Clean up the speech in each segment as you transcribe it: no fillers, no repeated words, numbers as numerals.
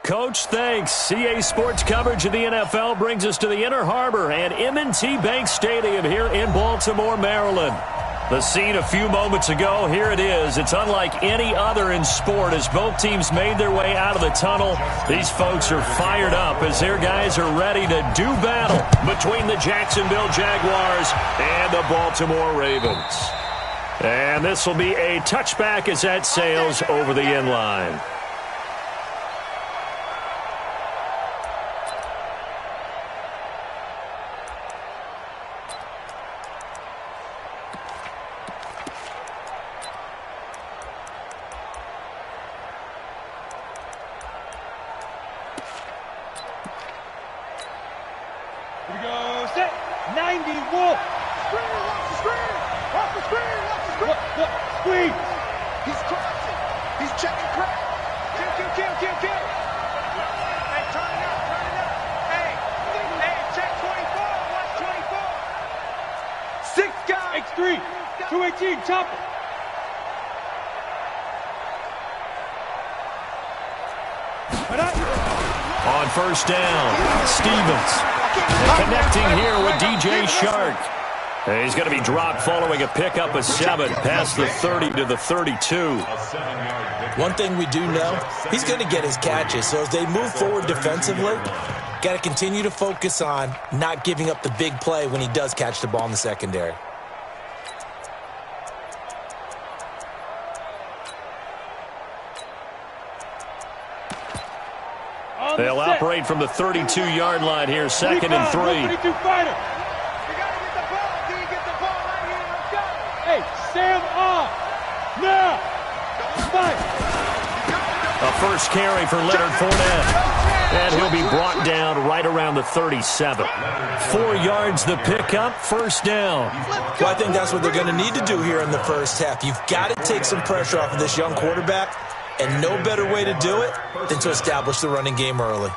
Coach, thanks. CA Sports coverage of the NFL brings us to the Inner Harbor and M&T Bank Stadium here in Baltimore, Maryland. The scene a few moments ago, here it is. It's unlike any other in sport as both teams made their way out of the tunnel. These folks are fired up as their guys are ready to do battle between the Jacksonville Jaguars and the Baltimore Ravens. And this will be a touchback as that sails over the end line. On first down, Stevens. And connecting here with DJ Shark. He's going to be dropped following a pickup of 7 past the 30 to the 32. One thing we do know, he's going to get his catches. So as they move forward defensively, got to continue to focus on not giving up the big play when he does catch the ball in the secondary. They'll operate from the 32-yard line here, 2nd and 3. Hey, Sam off. Now. A first carry for Leonard Fournette. And he'll be brought down right around the 37. 4 yards the pickup, first down. Well, I think that's what they're going to need to do here in the first half. You've got to take some pressure off of this young quarterback. And no better way to do it than to establish the running game early.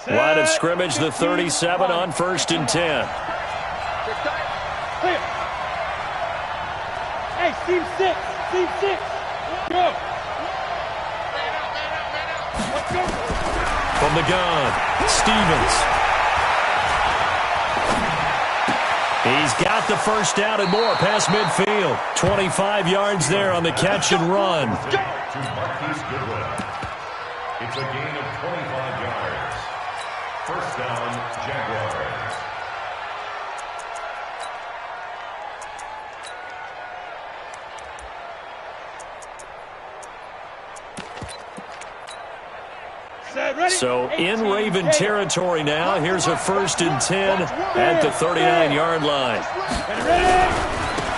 Line of scrimmage, the 37 on 1st and 10. Hey, team 6. Team 6. Go. From the gun, Stevens. He's got the first down and more past midfield. 25 yards there on the catch and run. It's a gain of 25 yards. First down, Jaguars. So in Raven territory now. Here's a 1st and 10 at the 39-yard line.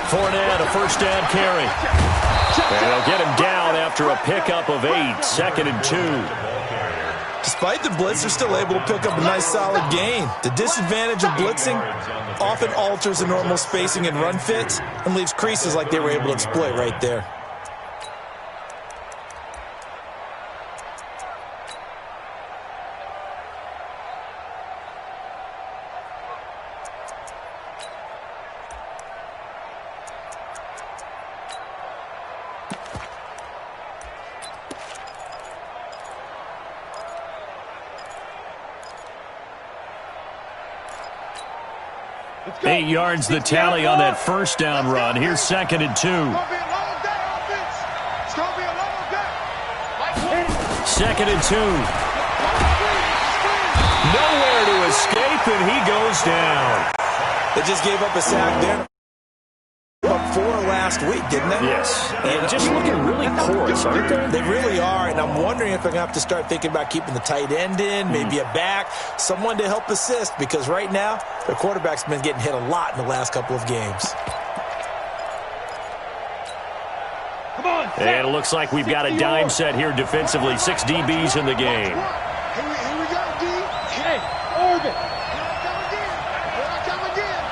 Fournette, a first down carry. And they'll get him down after a pickup of 8, 2nd and 2. Despite the blitz, they're still able to pick up a nice solid gain. The disadvantage of blitzing often alters the normal spacing and run fits and leaves creases like they were able to exploit right there. Eight yards the tally on that first down run. Here's 2nd and 2. 2nd and 2. Nowhere to escape, and he goes down. They just gave up a sack there. Up 4 last week, didn't they? Yes. And just looking really porous, aren't they? They really are, and I'm wondering if they're going to have to start thinking about keeping the tight end in, maybe a back, someone to help assist, because right now, their quarterback's been getting hit a lot in the last couple of games. Come on, and it looks like we've got a dime set here defensively. 6 DBs in the game. Here we go, D. Hey, Orbit.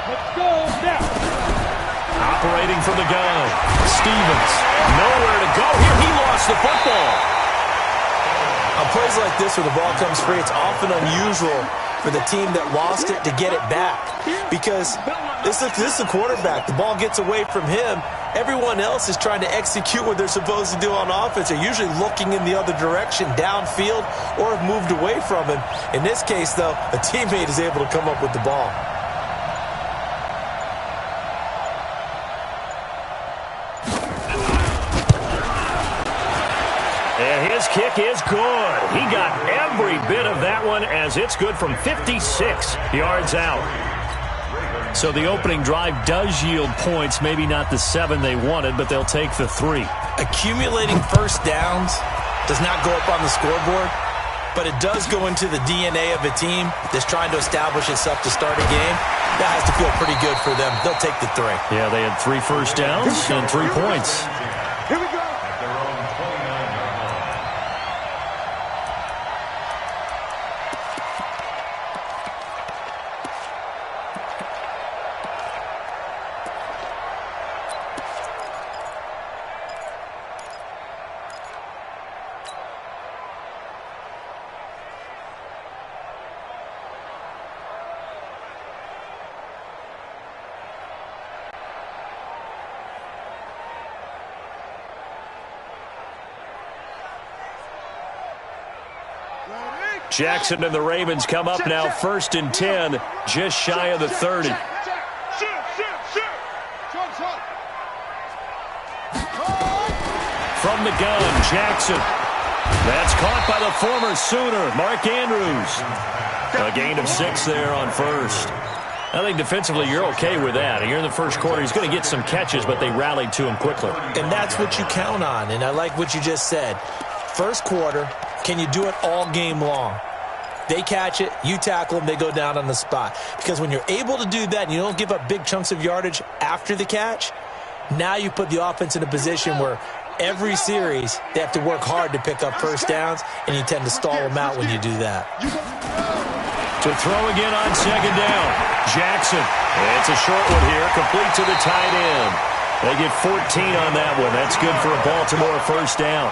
Let's go now. Operating from the gun. Stevens. Nowhere to go here. He lost the football. I'm plays like this where the ball comes free, it's often unusual for the team that lost it to get it back. Because this is the quarterback. The ball gets away from him. Everyone else is trying to execute what they're supposed to do on offense. They're usually looking in the other direction, downfield, or have moved away from him. In this case, though, a teammate is able to come up with the ball. And his kick is good. He got every bit of that one as it's good from 56 yards out. So the opening drive does yield points, maybe not the 7 they wanted, but they'll take the 3. Accumulating first downs does not go up on the scoreboard, but it does go into the DNA of a team that's trying to establish itself to start a game. That has to feel pretty good for them. They'll take the 3. Yeah, they had 3 first downs and 3 points. Here we go. At their own 29-yard line. Jackson and the Ravens come up now 1st and 10, just shy of the 30. From the gun, Jackson. That's caught by the former Sooner, Mark Andrews. A gain of 6 there on first. I think defensively you're okay with that. Here in the first quarter, he's going to get some catches, but they rallied to him quickly. And that's what you count on, and I like what you just said. First quarter, can you do it all game long? They catch it, you tackle them, they go down on the spot. Because when you're able to do that and you don't give up big chunks of yardage after the catch, now you put the offense in a position where every series they have to work hard to pick up first downs, and you tend to stall them out when you do that. To throw again on 2nd down, Jackson. It's a short one here, complete to the tight end. They get 14 on that one. That's good for a Baltimore first down.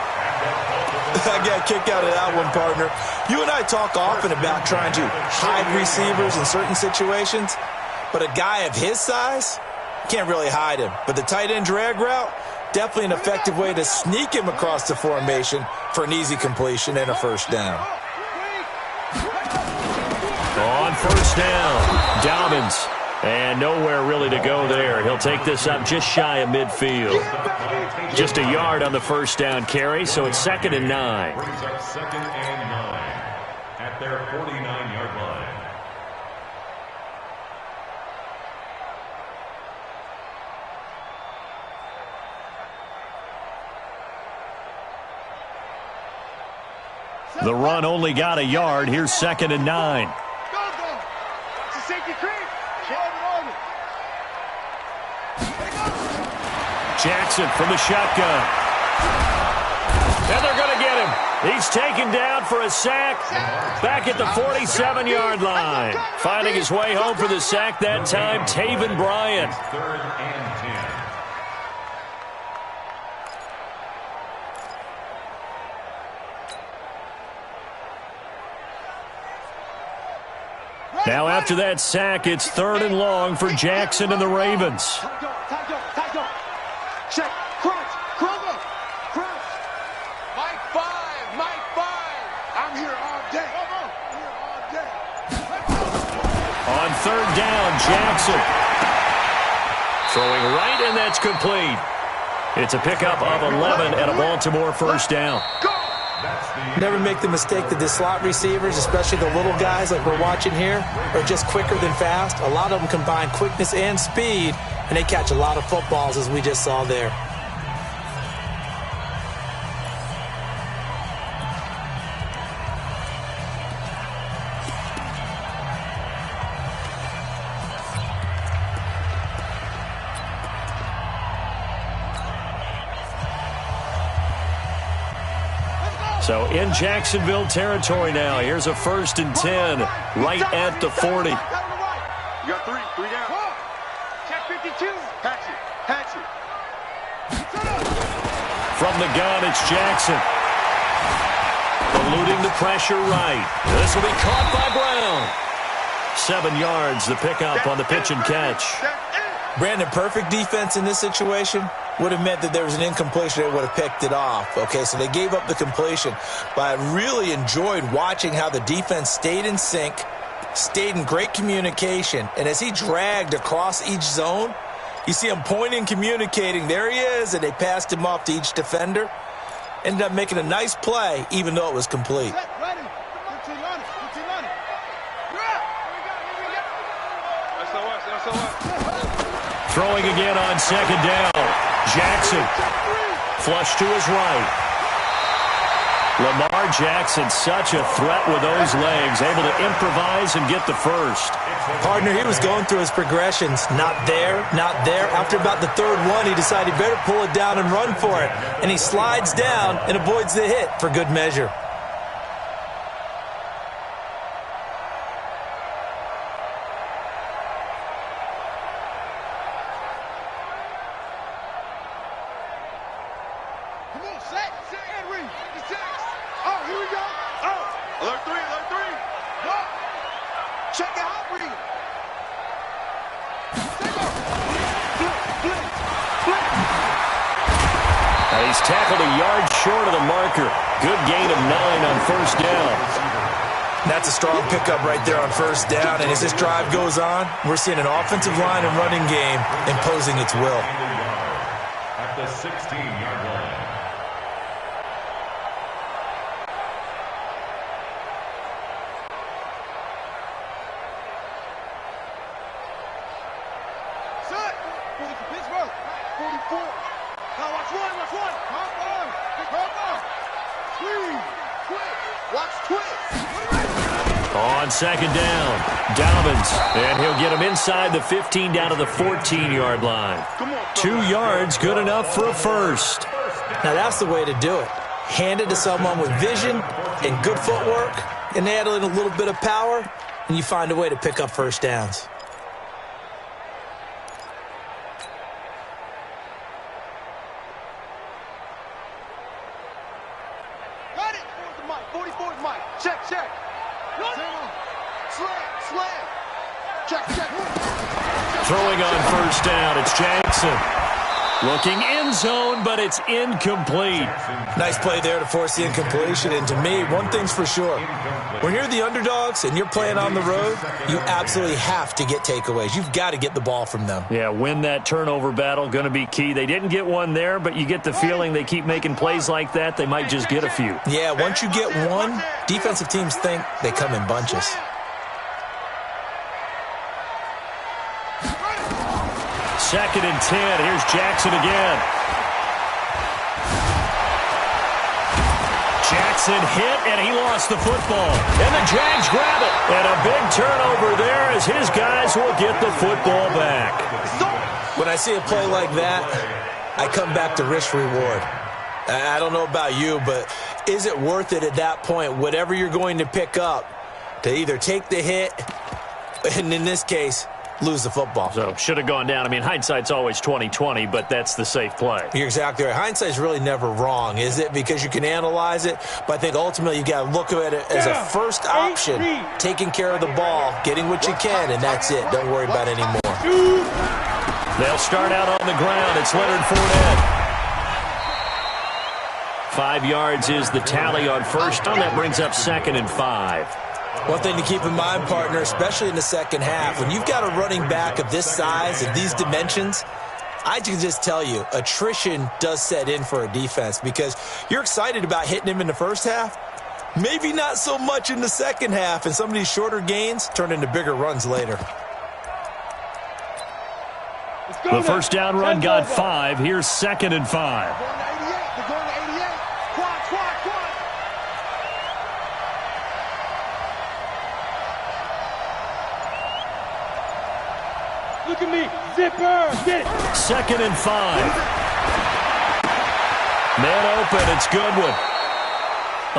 I got a kick out of that one, partner. You and I talk often about trying to hide receivers in certain situations, but a guy of his size can't really hide him. But the tight end drag route, definitely an effective way to sneak him across the formation for an easy completion and a first down. On first down, Dobbins. And nowhere really to go there. He'll take this up just shy of midfield. Just a yard on the first down carry, so it's 2nd and 9. Brings up 2nd and 9 at their 49-yard line. The run only got a yard. Here's 2nd and 9. Go. It's a safety creep. Jackson from the shotgun. And they're going to get him. He's taken down for a sack back at the 47-yard line. Finding his way home for the sack that time, Taven Bryan. 3rd and 10. Now after that sack, it's 3rd and long for Jackson and the Ravens. Check, crunch, Mike 5. I'm here all day. On 3rd down, Jackson. Throwing right, and that's complete. It's a pickup of 11 and a Baltimore first down. Never make the mistake that the slot receivers, especially the little guys like we're watching here, are just quicker than fast. A lot of them combine quickness and speed, and they catch a lot of footballs, as we just saw there. So in Jacksonville territory now. Here's a 1st and 10 right at the 40. You got 3 down. Check 52. Patch it. From the gun, it's Jackson. Eluding the pressure right. This will be caught by Brown. 7 yards, the pickup on the pitch and catch. Brandon, perfect defense in this situation would have meant that there was an incompletion. They would have picked it off. Okay, so they gave up the completion. But I really enjoyed watching how the defense stayed in sync, stayed in great communication. And as he dragged across each zone, you see him pointing, communicating. There he is, and they passed him off to each defender. Ended up making a nice play, even though it was complete. Throwing again on second down. Jackson. Flush to his right. Lamar Jackson, such a threat with those legs, able to improvise and get the first. Partner, he was going through his progressions. Not there, not there. After about the third one, he decided he better pull it down and run for it. And he slides down and avoids the hit for good measure. He's tackled a yard short of the marker. Good gain of 9 on first down. That's a strong pickup right there on first down. And as this drive goes on, we're seeing an offensive line and running game imposing its will. At the 16-yard line. Set. Pittsburgh. 44. Now watch one. Hop on. Squeeze. Quick. Watch twist. On second down, Dobbins. And he'll get him inside the 15 down to the 14-yard line. 2 yards, good enough for a first. Now that's the way to do it. Hand it to someone with vision and good footwork, and add in a little bit of power, and you find a way to pick up first downs. Got it. 44 is Mike. Check. Slam. Check. Throwing on first down, it's Jackson. Looking end zone, but it's incomplete. Nice play there to force the incompletion. And to me, one thing's for sure. When you're the underdogs and you're playing on the road, you absolutely have to get takeaways. You've got to get the ball from them. Yeah, win that turnover battle, going to be key. They didn't get one there, but you get the feeling they keep making plays like that, they might just get a few. Yeah, once you get one, defensive teams think they come in bunches. Second and 10. Here's Jackson again. Jackson hit, and he lost the football. And the Jags grab it. And a big turnover there as his guys will get the football back. When I see a play like that, I come back to risk-reward. I don't know about you, but is it worth it at that point, whatever you're going to pick up, to either take the hit, and in this case, lose the football? So, should have gone down. I mean, hindsight's always 20/20, but that's the safe play. You're exactly right. Hindsight's really never wrong, is it? Because you can analyze it, but I think ultimately you got to look at it as a first option, taking care of the ball, getting what you can, and that's it. Don't worry about any more. They'll start out on the ground. It's Leonard Fournette. 5 yards is the tally on first down. That brings up 2nd and 5. One thing to keep in mind, partner, especially in the second half, when you've got a running back of this size, of these dimensions, I can just tell you, attrition does set in for a defense because you're excited about hitting him in the first half, maybe not so much in the second half, and some of these shorter gains turn into bigger runs later. The first down run got 5. Here's 2nd and 5. They're going to 88. Quad. Look at me. Zipper. Get it. 2nd and 5. Man open. It's Goodwin.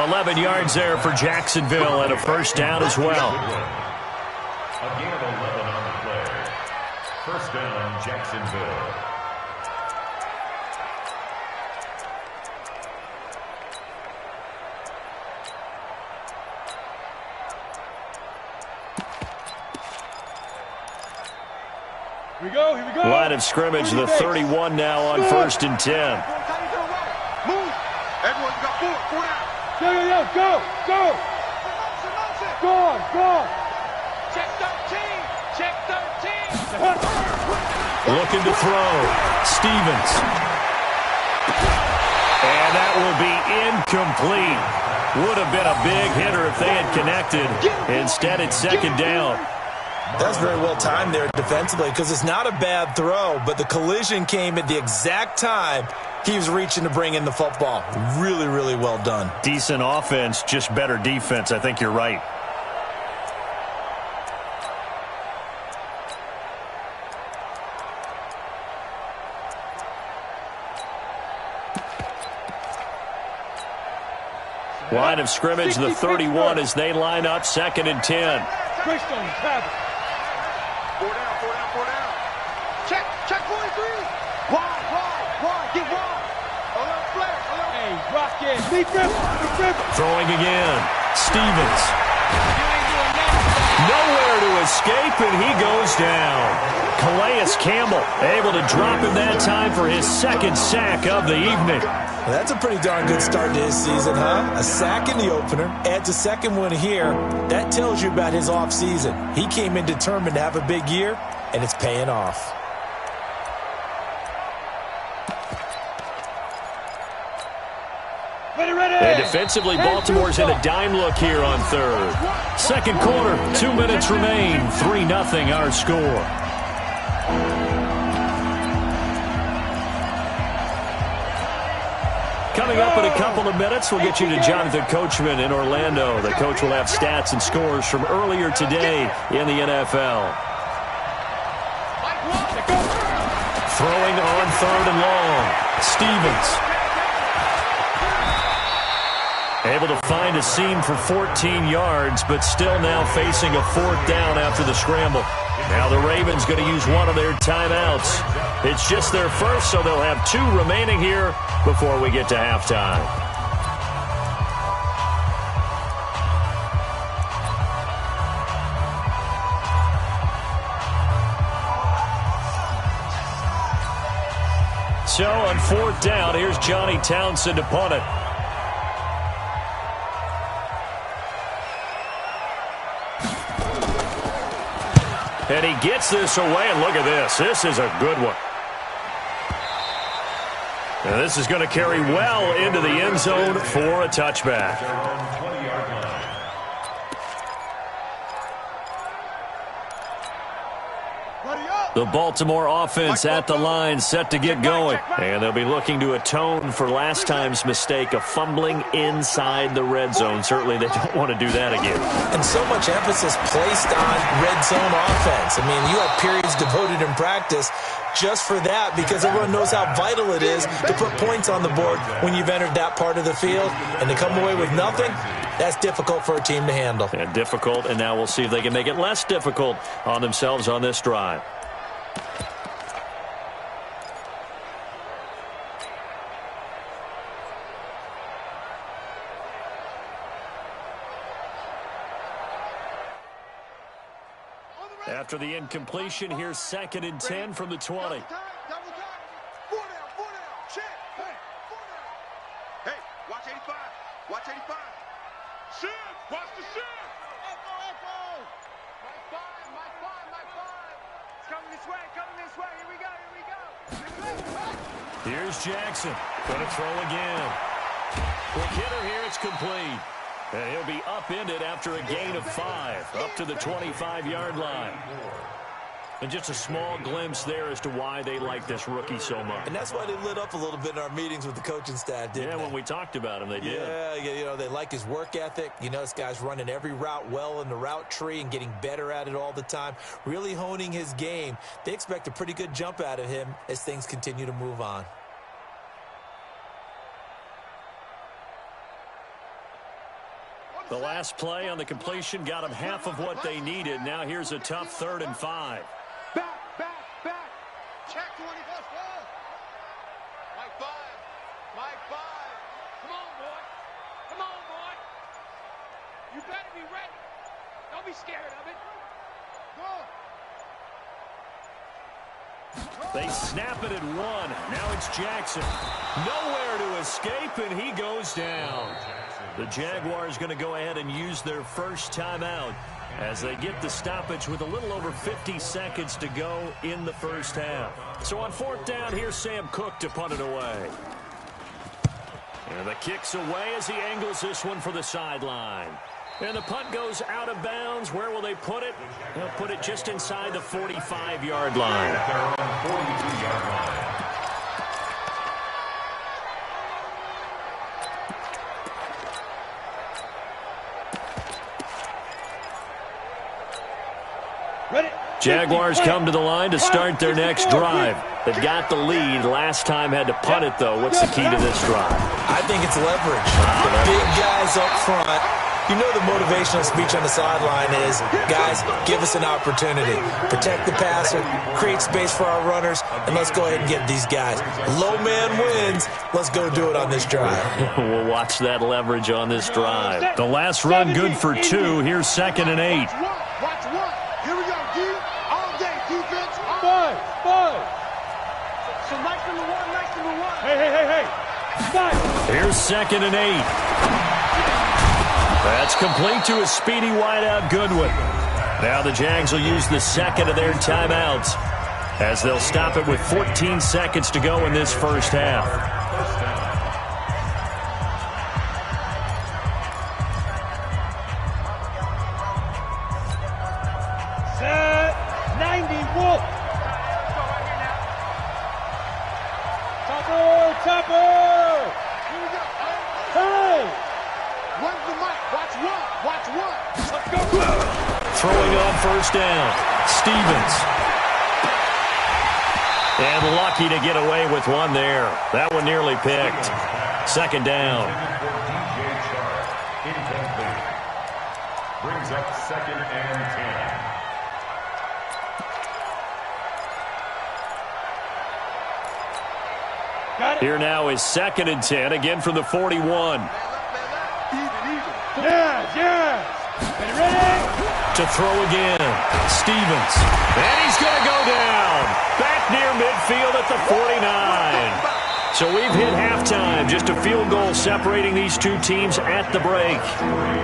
11 yards there for Jacksonville and a first down as well. A gain of 11 on the play. First down, Jacksonville. Here we go, here we go. Line of scrimmage, the 31 now on 1st and 10. Move. Everyone got four down. Go. Go on. Check 13. Looking to throw. Stevens. And that will be incomplete. Would have been a big hitter if they had connected. Instead, it's 2nd down. That's very well timed there defensively because it's not a bad throw, but the collision came at the exact time he was reaching to bring in the football. Really, really well done. Decent offense, just better defense. I think you're right. Line of scrimmage, the 31 as they line up 2nd and 10. Greystone, Travis. Four down. Check 43. Wide. Get wide. Alert flare. Hey, rock in. Defense. Throwing again. Stevens. Nowhere to escape, and he goes down. Calais Campbell able to drop him that time for his 2nd sack of the evening. Well, that's a pretty darn good start to his season, huh? A sack in the opener, adds a 2nd one here. That tells you about his offseason. He came in determined to have a big year, and it's paying off. Ready. And defensively, Baltimore's in a dime look here on 3rd. 2nd quarter, 2 minutes remain. 3-0 our score. Coming up in a couple of minutes, we'll get you to Jonathan Coachman in Orlando. The coach will have stats and scores from earlier today in the NFL. Throwing on 3rd and long. Stevens. Able to find a seam for 14 yards, but still now facing a 4th down after the scramble. Now the Ravens going to use one of their timeouts. It's just their first, so they'll have 2 remaining here before we get to halftime. So on 4th down, here's Johnny Townsend to punt it. And he gets this away, and look at this. This is a good one. And this is going to carry well into the end zone for a touchback. The Baltimore offense at the line, set to get going. And they'll be looking to atone for last time's mistake of fumbling inside the red zone. Certainly they don't want to do that again. And so much emphasis placed on red zone offense. I mean, you have periods devoted in practice just for that because everyone knows how vital it is to put points on the board when you've entered that part of the field. And to come away with nothing, that's difficult for a team to handle. And difficult, and now we'll see if they can make it less difficult on themselves on this drive. After the incompletion, here's 2nd and 10 from the 20. Double time. 4 down. Check. Hey, 4 down. Hey, watch 85. Shift. Watch the shift. Echo. My five. It's coming this way. Here we go. Here's Jackson. Going to throw again. Quick hitter here. It's complete. And he'll be upended after a gain of 5, up to the 25-yard line. And just a small glimpse there as to why they like this rookie so much. And that's why they lit up a little bit in our meetings with the coaching staff, didn't they? Yeah, when we talked about him, they did. Yeah, you know, they like his work ethic. You know, this guy's running every route well in the route tree and getting better at it all the time, really honing his game. They expect a pretty good jump out of him as things continue to move on. The last play on the completion got them half of what they needed. Now here's a tough 3rd and 5. Back. Check 20. Mike 5. Come on, boy. You better be ready. Don't be scared of it. Go. They snap it at 1. Now it's Jackson. Nowhere to escape, and he goes down. The Jaguars going to go ahead and use their first timeout as they get the stoppage with a little over 50 seconds to go in the first half. So on 4th down, here's Sam Cook to punt it away. And the kick's away as he angles this one for the sideline. And the punt goes out of bounds. Where will they put it? They'll put it just inside the 45-yard line. They're on the 42-yard line. Jaguars come to the line to start their next drive. They've got the lead. Last time had to punt it, though. What's the key to this drive? I think it's leverage. The big guys up front. You know the motivational speech on the sideline is, guys, give us an opportunity. Protect the passer, create space for our runners, and let's go ahead and get these guys. Low man wins. Let's go do it on this drive. We'll watch that leverage on this drive. The last run good for 2. Here's 2nd and 8. Watch one. Here we go, D. All day, defense. Five. So nice number 1. Hey. 5. Here's 2nd and 8. That's complete to a speedy wideout Goodwin. Now the Jags will use the second of their timeouts as they'll stop it with 14 seconds to go in this first half. Set. 90. Wolf. Topper. Here we go. Hey. Where's the mic? Watch one. Let's go. Throwing on first down, Stevens. And lucky to get away with one there. That one nearly picked. 2nd down. Incomplete. Brings up 2nd and 10. Got it. Here now is 2nd and 10, again from the 41. Yeah. Ready? To throw again, Stevens. And he's going to go down. Back near midfield at the 49. So we've hit halftime. Just a field goal separating these two teams at the break.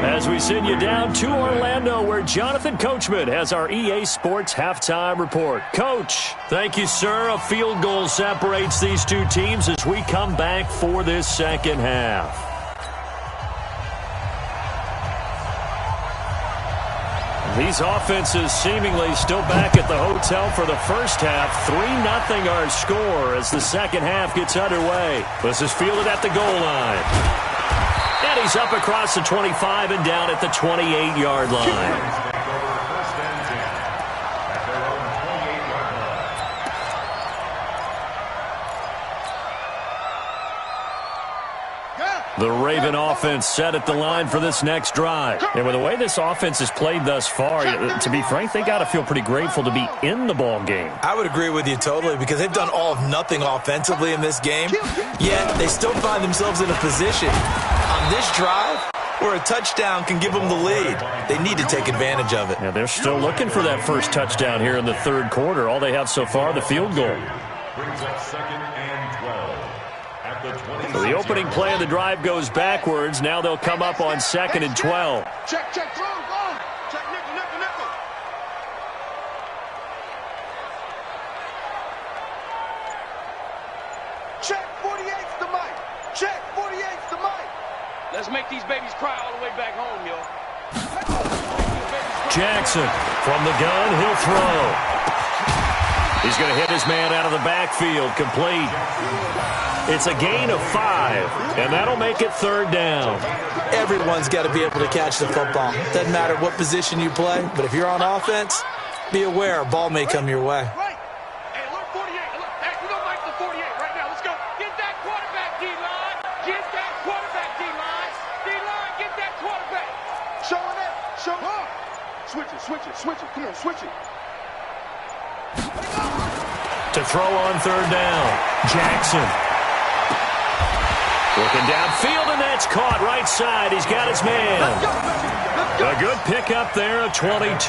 As we send you down to Orlando, where Jonathan Coachman has our EA Sports halftime report. Coach, thank you, sir. A field goal separates these two teams as we come back for this second half. These offenses seemingly still back at the hotel for the first half. 3-0 our score as the second half gets underway. This is fielded at the goal line. And he's up across the 25 and down at the 28-yard line. The Raven offense set at the line for this next drive. And with the way this offense has played thus far, to be frank, they got to feel pretty grateful to be in the ball game. I would agree with you totally because they've done all of nothing offensively in this game, yet they still find themselves in a position on this drive where a touchdown can give them the lead. They need to take advantage of it. Yeah, they're still looking for that first touchdown here in the third quarter. All they have so far, the field goal. Brings up 2nd and 12. So the opening play of the drive goes backwards. Now they'll come up on 2nd and 12. Check, throw, go. Check, nickel. Check, 48's the mic. Check, 48's the mic. Let's make these babies cry all the way back home, yo. Jackson from the gun. He'll throw. He's going to hit his man out of the backfield. Complete. It's a gain of 5, and that'll make it 3rd down. Everyone's got to be able to catch the football. Doesn't matter what position you play, but if you're on offense, be aware a ball may come your way. Right. Hey, look, 48. Look, we're going to like the 48 right now. Let's go. Get that quarterback, D-line. Get that quarterback, D-line. D-line, get that quarterback. Showing it. Switch it. Come on, switch it. To throw on 3rd down, Jackson. Looking downfield, and that's caught right side. He's got his man. A good pickup there, a 22. First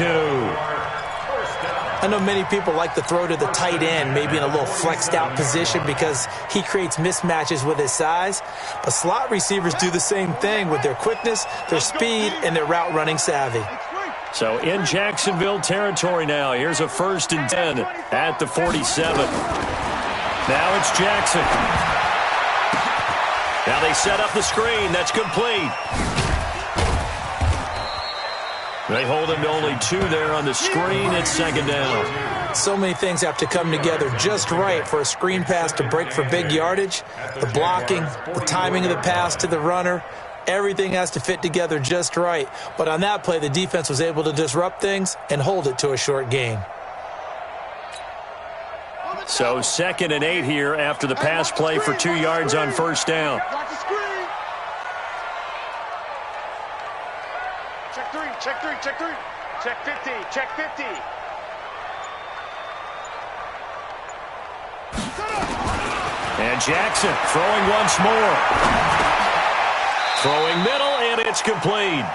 down. I know many people like to throw to the tight end, maybe in a little flexed out position because he creates mismatches with his size. But slot receivers do the same thing with their quickness, their speed, and their route running savvy. So in Jacksonville territory now. Here's a 1st and 10 at the 47. Now it's Jackson. Now they set up the screen. That's complete. They hold him to only 2 there on the screen. It's 2nd down. So many things have to come together just right for a screen pass to break for big yardage. The blocking, the timing of the pass to the runner, everything has to fit together just right. But on that play, the defense was able to disrupt things and hold it to a short gain. So 2nd and 8 here after the pass play for 2 yards on 1st down. Check 3, check 3, check 3. Check 50, check 50. And Jackson throwing once more. Throwing middle, and it's complete.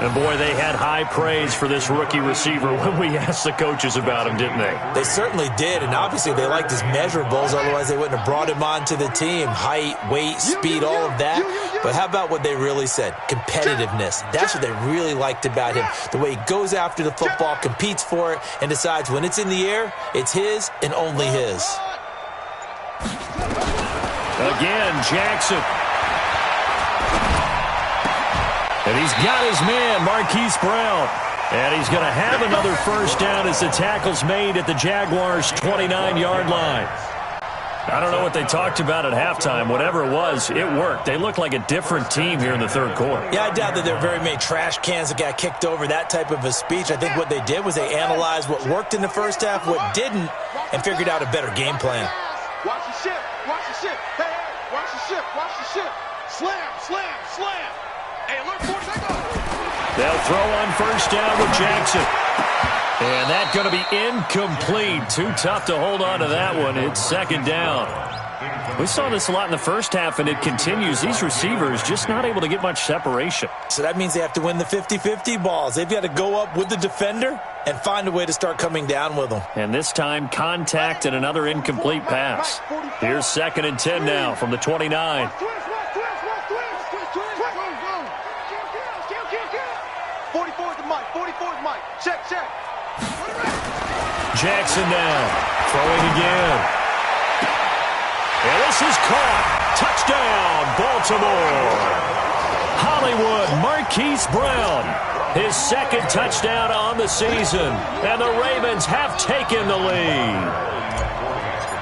And boy, they had high praise for this rookie receiver when we asked the coaches about him, didn't they? They certainly did, and obviously they liked his measurables, otherwise they wouldn't have brought him onto the team. Height, weight, speed, all of that. But how about what they really said? Competitiveness. That's what they really liked about him. The way he goes after the football, competes for it, and decides when it's in the air, it's his and only his. Again, Jackson. And he's got his man, Marquise Brown. And he's going to have another 1st down as the tackle's made at the Jaguars' 29-yard line. I don't know what they talked about at halftime. Whatever it was, it worked. They look like a different team here in the 3rd quarter. Yeah, I doubt that there are very many trash cans that got kicked over, that type of a speech. I think what they did was they analyzed what worked in the 1st half, what didn't, and figured out a better game plan. Watch the ship. Watch the ship. Hey, hey, watch the ship. Watch the ship. Slam, slam, slam. Hey, alert, 40 seconds. They'll throw on 1st down with Jackson. And that's going to be incomplete. Too tough to hold on to that one. It's 2nd down. We saw this a lot in the 1st half, and it continues. These receivers just not able to get much separation. So that means they have to win the 50-50 balls. They've got to go up with the defender and find a way to start coming down with them. And this time, contact and another incomplete pass. Here's 2nd and 10 now from the 29. 44 is the mic. 44 is Mike. Check, check. Jackson now, throwing again. And this is caught. Touchdown, Baltimore. Hollywood, Marquise Brown. His 2nd touchdown on the season. And the Ravens have taken the lead.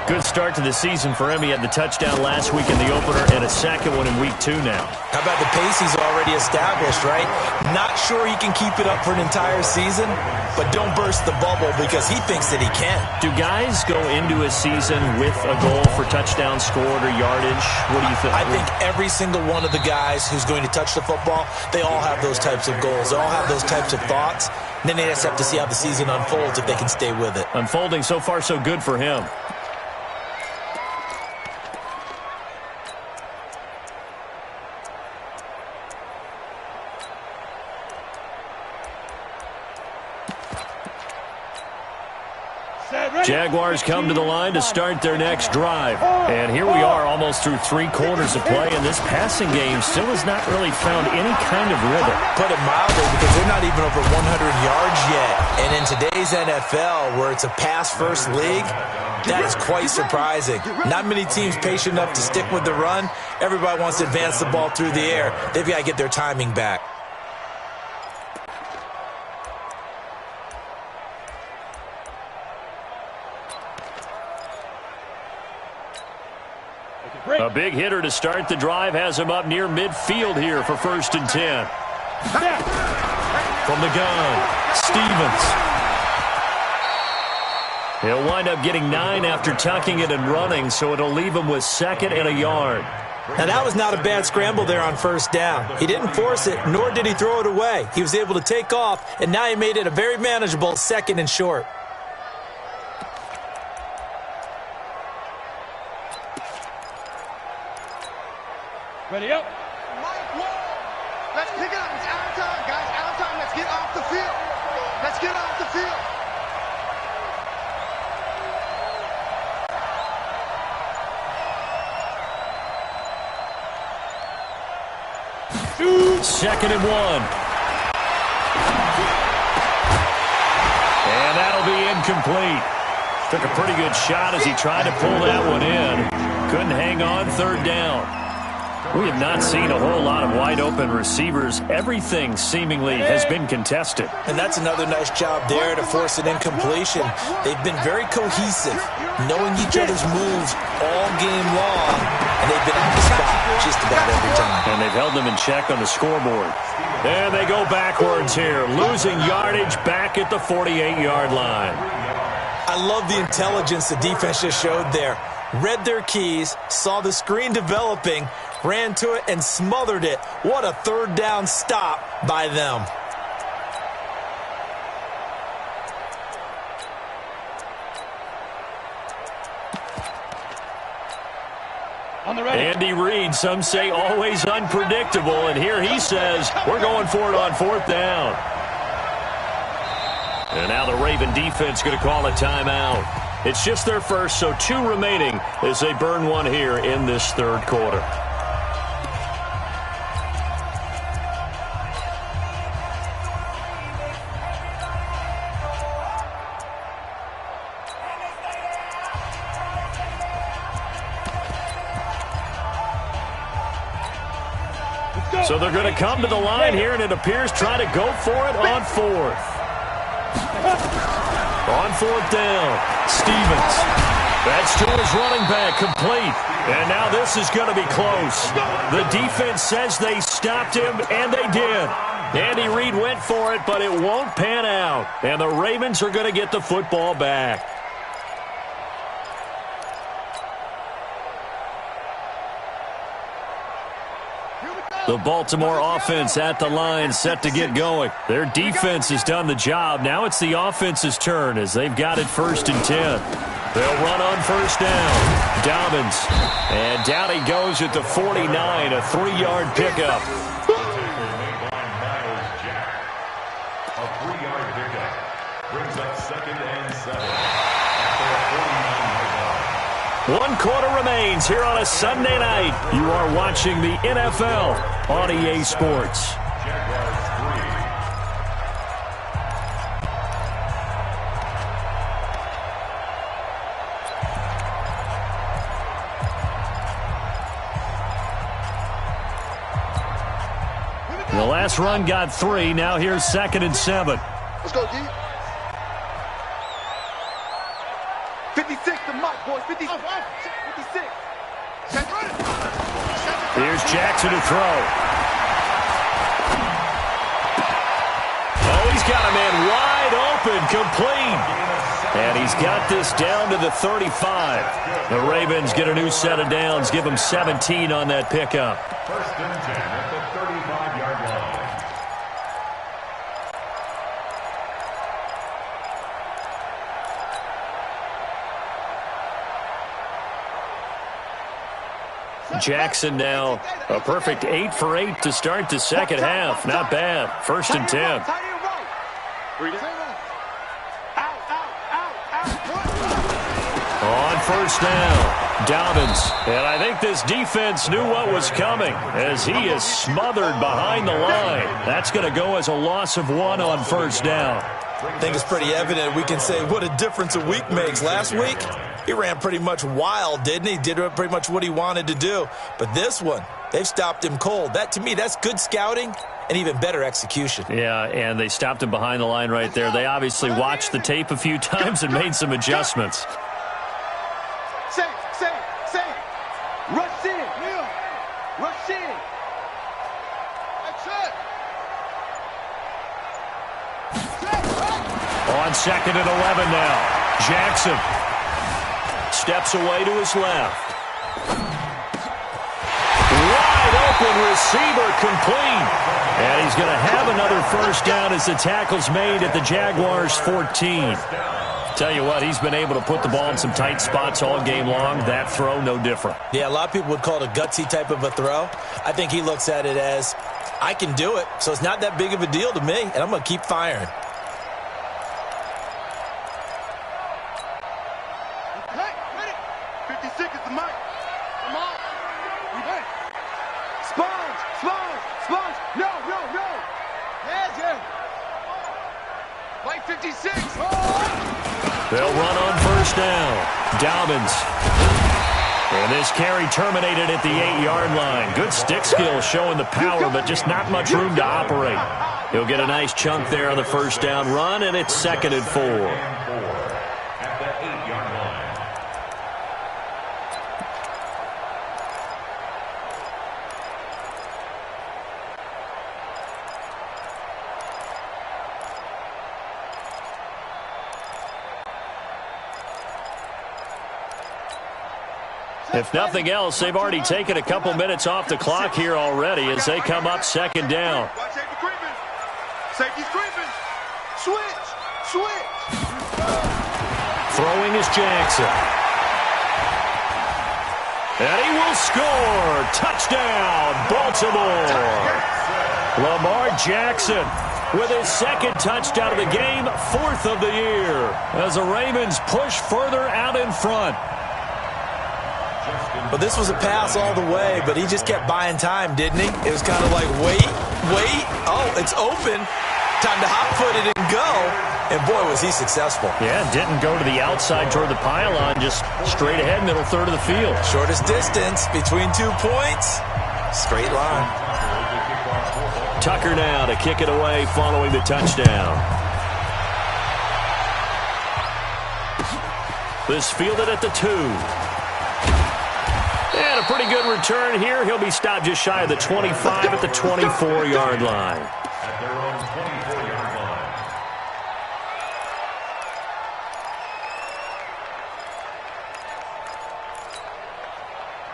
Good start to the season for him. He had the touchdown last week in the opener and a 2nd one in week 2 now. How about the pace he's already established, right? Not sure he can keep it up for an entire season, but don't burst the bubble because he thinks that he can. Do guys go into a season with a goal for touchdown scored or yardage? What do you think? I think every single one of the guys who's going to touch the football, they all have those types of goals. They all have those types of thoughts. And then they just have to see how the season unfolds if they can stay with it. Unfolding so far so good for him. Jaguars come to the line to start their next drive. And here we are almost through 3 quarters of play, and this passing game still has not really found any kind of rhythm. Put it mildly, because they're not even over 100 yards yet. And in today's NFL, where it's a pass-first league, that is quite surprising. Not many teams patient enough to stick with the run. Everybody wants to advance the ball through the air. They've got to get their timing back. A big hitter to start the drive has him up near midfield here for 1st and 10. From the gun, Stevens. He'll wind up getting 9 after tucking it and running, so it'll leave him with 2nd and a yard. Now, that was not a bad scramble there on 1st down. He didn't force it, nor did he throw it away. He was able to take off, and now he made it a very manageable 2nd and short. Ready up. Let's pick it up. It's out of time, guys. Out of time. Let's get off the field. Let's get off the field. 2nd and 1. And that'll be incomplete. Took a pretty good shot as he tried to pull that one in. Couldn't hang on 3rd down. We have not seen a whole lot of wide-open receivers. Everything seemingly has been contested. And that's another nice job there to force an incompletion. They've been very cohesive, knowing each other's moves all game long, and they've been on the spot just about every time. And they've held them in check on the scoreboard. And they go backwards here, losing yardage back at the 48-yard line. I love the intelligence the defense just showed there. Read their keys, saw the screen developing, ran to it, and smothered it. What a 3rd down stop by them. Andy Reid, some say always unpredictable, and here he says we're going for it on 4th down. And now the Raven defense going to call a timeout. It's just their first, so 2 remaining as they burn one here in this 3rd quarter. So they're going to come to the line here, and it appears try to go for it on 4th. On 4th down, Stevens. That's to his running back, complete. And now this is going to be close. The defense says they stopped him, and they did. Andy Reid went for it, but it won't pan out. And the Ravens are going to get the football back. The Baltimore offense at the line, set to get going. Their defense has done the job. Now it's the offense's turn as they've got it 1st and 10. They'll run on 1st down. Dobbins. And down he goes at the 49, a 3-yard pickup. A 3-yard pickup brings up 2nd and 7. 1 quarter remains here on a Sunday night. You are watching the NFL on EA Sports. The last run got 3. Now here's 2nd and 7. Let's go, D. 56 to Mike, boys. 56. Here's Jackson to throw. Oh, he's got a man wide open, complete. And he's got this down to the 35. The Ravens get a new set of downs, give them 17 on that pickup. 1st and 10 at the 35-yard line. Jackson now a perfect 8 for 8 to start the 2nd half. Not bad. 1st and 10. On 1st down, Dobbins. And I think this defense knew what was coming as he is smothered behind the line. That's going to go as a loss of 1 on 1st down. I think it's pretty evident we can say what a difference a week makes. Last week, he ran pretty much wild, didn't he? Did pretty much what he wanted to do. But this one, they've stopped him cold. That, to me, that's good scouting and even better execution. Yeah, and they stopped him behind the line right there. They obviously watched the tape a few times and made some adjustments. Safe. Rush in. Rush in. That's it. On 2nd and 11 now, Jackson steps away to his left. Wide open receiver, complete. And he's going to have another 1st down as the tackle's made at the Jaguars' 14. Tell you what, he's been able to put the ball in some tight spots all game long. That throw, no different. Yeah, a lot of people would call it a gutsy type of a throw. I think he looks at it as, I can do it, so it's not that big of a deal to me, and I'm going to keep firing. Hey, ready? 56 is the mic. Come on. Hey. Sponge. Close. No. Yeah. Like 56. They'll run on first down. Dobbins. And this carry terminated at the 8-yard line. Good stick skill showing the power, but just not much room to operate. He'll get a nice chunk there on the first down run, and it's 2nd and 4. At the 8-yard line. If nothing else, they've already taken a couple minutes off the clock here already as they come up 2nd down. Watch safety creeping. Safety's creeping. Switch. Throwing is Jackson. And he will score. Touchdown, Baltimore. Lamar Jackson with his 2nd touchdown of the game, 4th of the year, as the Ravens push further out in front. But this was a pass all the way, but he just kept buying time, didn't he? It was kind of like, wait. Oh, it's open. Time to hot-foot it and go. And, boy, was he successful. Yeah, didn't go to the outside toward the pylon, just straight ahead, middle third of the field. Shortest distance between 2 points. Straight line. Tucker now to kick it away following the touchdown. This fielded at the 2. And a pretty good return here. He'll be stopped just shy of the 25 at the 24-yard line. At their own 24-yard line.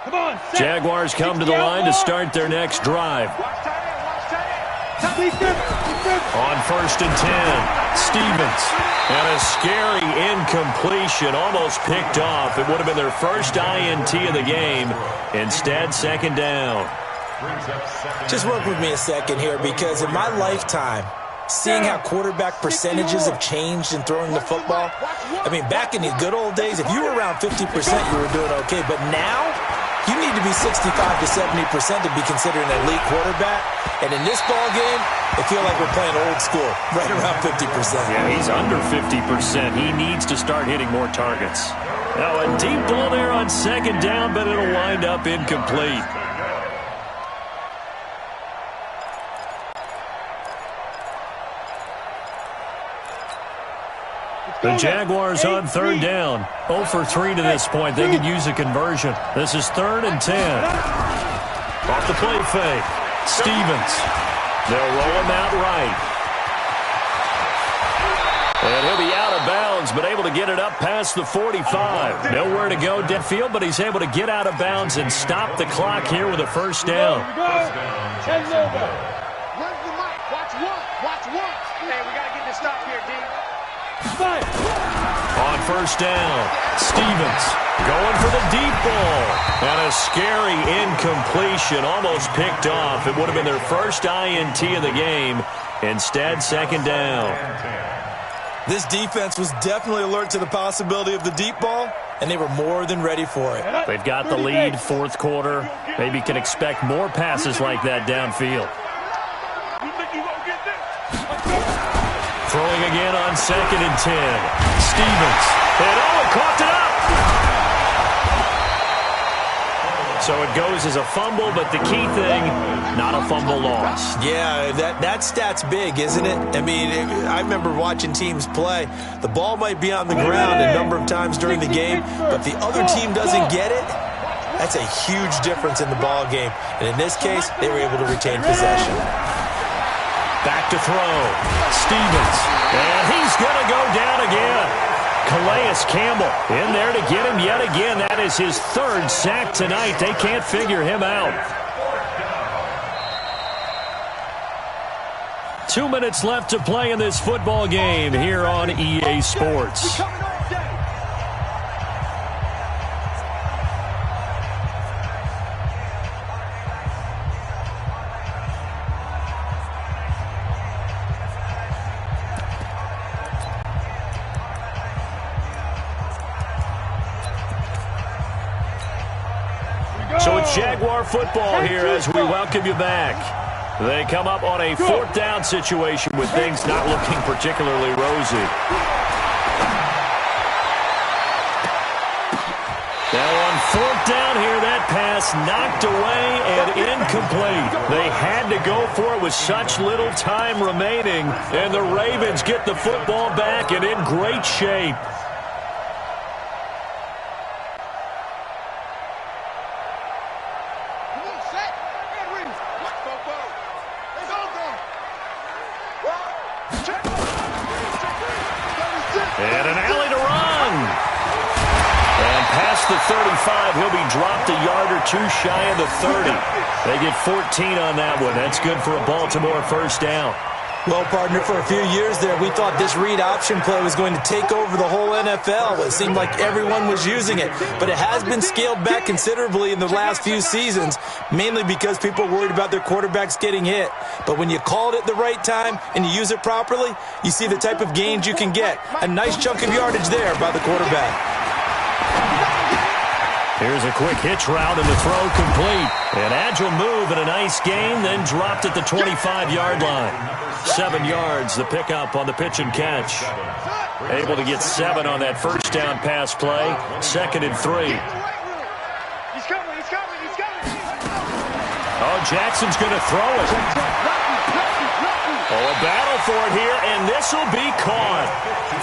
Come on. Jaguars come to the line to start their next drive. Watch tight end. On 1st and 10, Stevens. And a scary incompletion, almost picked off. It would have been their first INT of the game. Instead, 2nd down. Just work with me a second here, because in my lifetime, seeing how quarterback percentages have changed in throwing the football, I mean, back in the good old days, if you were around 50%, you were doing okay. But now, you need to be 65 to 70% to be considered an elite quarterback. And in this ball game, I feel like we're playing old school, right around 50%. Yeah, he's under 50%. He needs to start hitting more targets. Now, a deep ball there on 2nd down, but it'll wind up incomplete. The Jaguars on 3rd down. 0 for 3 to this point. They could use a conversion. This is 3rd and 10. Off the play fake. Stevens. They'll roll him out right. And he'll be out of bounds, but able to get it up past the 45. Nowhere to go dead field, but he's able to get out of bounds and stop the clock here with a 1st down. Where's the mic? Watch one. Hey, we got to get this stop here, D. On 1st down, Stevens going for the deep ball. And a scary incompletion, almost picked off. It would have been their first INT of the game. Instead, 2nd down. This defense was definitely alert to the possibility of the deep ball, and they were more than ready for it. They've got the lead, 4th quarter. Maybe can expect more passes like that downfield. You think you won't get this? Throwing again on 2nd and 10. Stevens. And coughed it up. So it goes as a fumble, but the key thing, not a fumble loss. Yeah, that stat's big, isn't it? I mean, I remember watching teams play. The ball might be on the ground a number of times during the game, but if the other team doesn't get it, that's a huge difference in the ball game. And in this case, they were able to retain possession. Back to throw. Stevens. And he's going to go down again. Calais Campbell in there to get him yet again. That is his 3rd sack tonight. They can't figure him out. 2 minutes left to play in this football game here on EA Sports. So it's Jaguar football here as we welcome you back. They come up on a 4th down situation with things not looking particularly rosy. Now on 4th down here, that pass knocked away and incomplete. They had to go for it with such little time remaining, and the Ravens get the football back and in great shape. And an alley to run. And past the 35, he'll be dropped a yard or two shy of the 30. They get 14 on that one. That's good for a Baltimore first down. Well, partner, for a few years there, we thought this read option play was going to take over the whole NFL. It seemed like everyone was using it, but it has been scaled back considerably in the last few seasons, mainly because people are worried about their quarterbacks getting hit. But when you call it at the right time and you use it properly, you see the type of gains you can get. A nice chunk of yardage there by the quarterback. Here's a quick hitch route and the throw complete. An agile move and a nice gain, then dropped at the 25-yard line. 7 yards, the pickup on the pitch and catch. Able to get 7 on that first down pass play. 2nd and 3. He's coming. Oh, Jackson's going to throw it. Oh, a battle for it here, and this will be caught.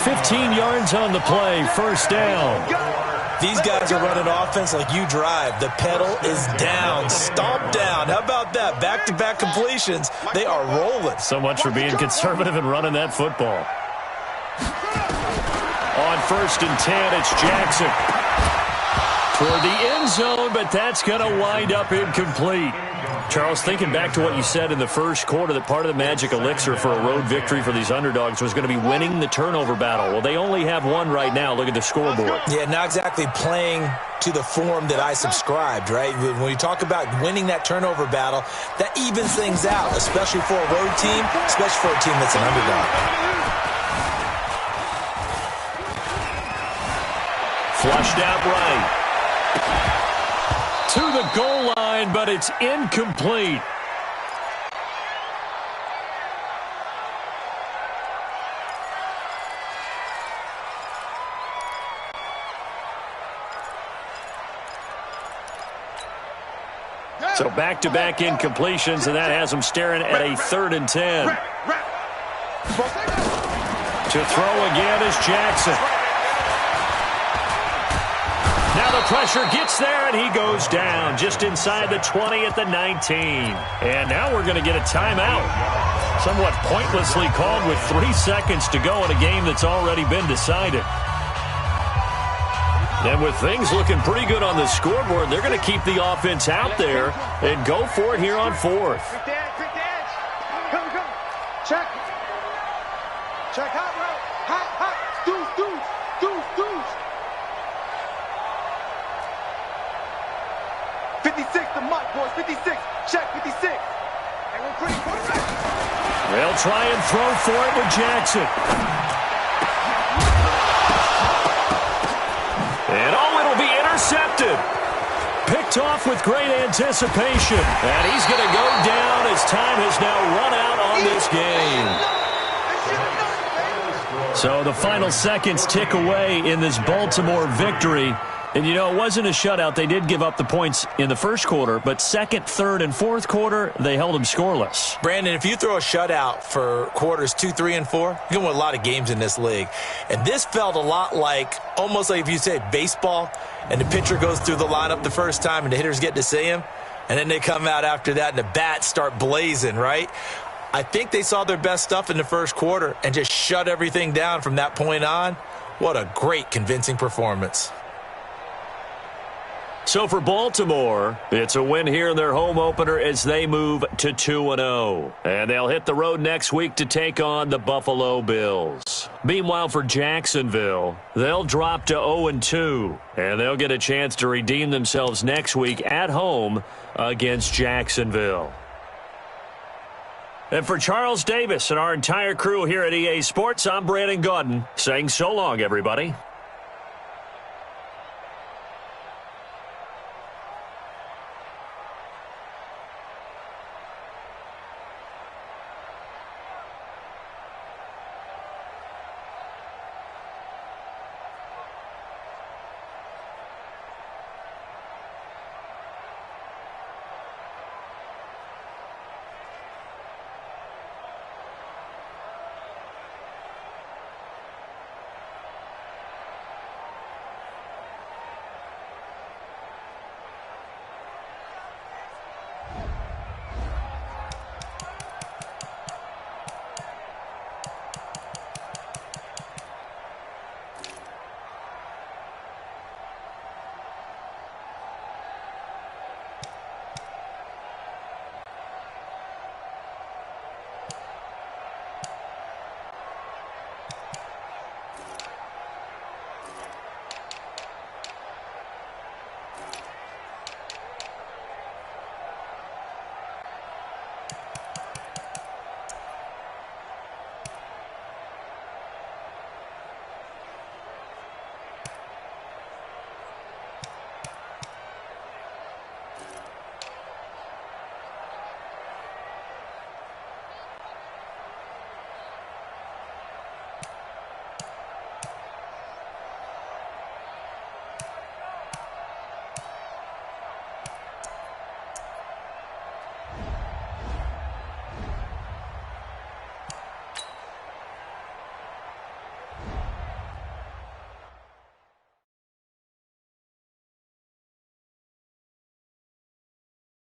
15 yards on the play, first down. These guys are running offense like you drive. The pedal is down, stomp down. How about that? Back-to-back completions. They are rolling. So much for being conservative and running that football. On 1st and 10, it's Jackson. Toward the end zone, but that's going to wind up incomplete. Charles, thinking back to what you said in the first quarter, that part of the magic elixir for a road victory for these underdogs was going to be winning the turnover battle. Well, they only have one right now. Look at the scoreboard. Yeah, not exactly playing to the form that I subscribed, right? When you talk about winning that turnover battle, that evens things out, especially for a road team, especially for a team that's an underdog. Flushed out right. To the goal line, but it's incomplete. So back-to-back incompletions, and that has them staring at a 3rd and 10. To throw again is Jackson. Now the pressure gets there, and he goes down just inside the 20 at the 19. And now we're going to get a timeout. Somewhat pointlessly called with 3 seconds to go in a game that's already been decided. And with things looking pretty good on the scoreboard, they're going to keep the offense out there and go for it here on 4th. Quick dance. Come. Check. Hot route. Hot. Deuce. 56, the mic, boys. 56. Check, 56. And we're pretty quarterback. They'll try and throw for it with Jackson. And it'll be intercepted. Picked off with great anticipation. And he's going to go down as time has now run out on this game. So the final seconds tick away in this Baltimore victory. And, you know, it wasn't a shutout. They did give up the points in the first quarter, but 2nd, 3rd, and 4th quarter, they held them scoreless. Brandon, if you throw a shutout for quarters 2, 3, and 4, you're going to win a lot of games in this league. And this felt a lot like, almost like if you say baseball, and the pitcher goes through the lineup the first time, and the hitters get to see him, and then they come out after that, and the bats start blazing, right? I think they saw their best stuff in the first quarter and just shut everything down from that point on. What a great, convincing performance. So for Baltimore, it's a win here in their home opener as they move to 2-0. And they'll hit the road next week to take on the Buffalo Bills. Meanwhile, for Jacksonville, they'll drop to 0-2. And they'll get a chance to redeem themselves next week at home against Jacksonville. And for Charles Davis and our entire crew here at EA Sports, I'm Brandon Gaudin saying so long, everybody.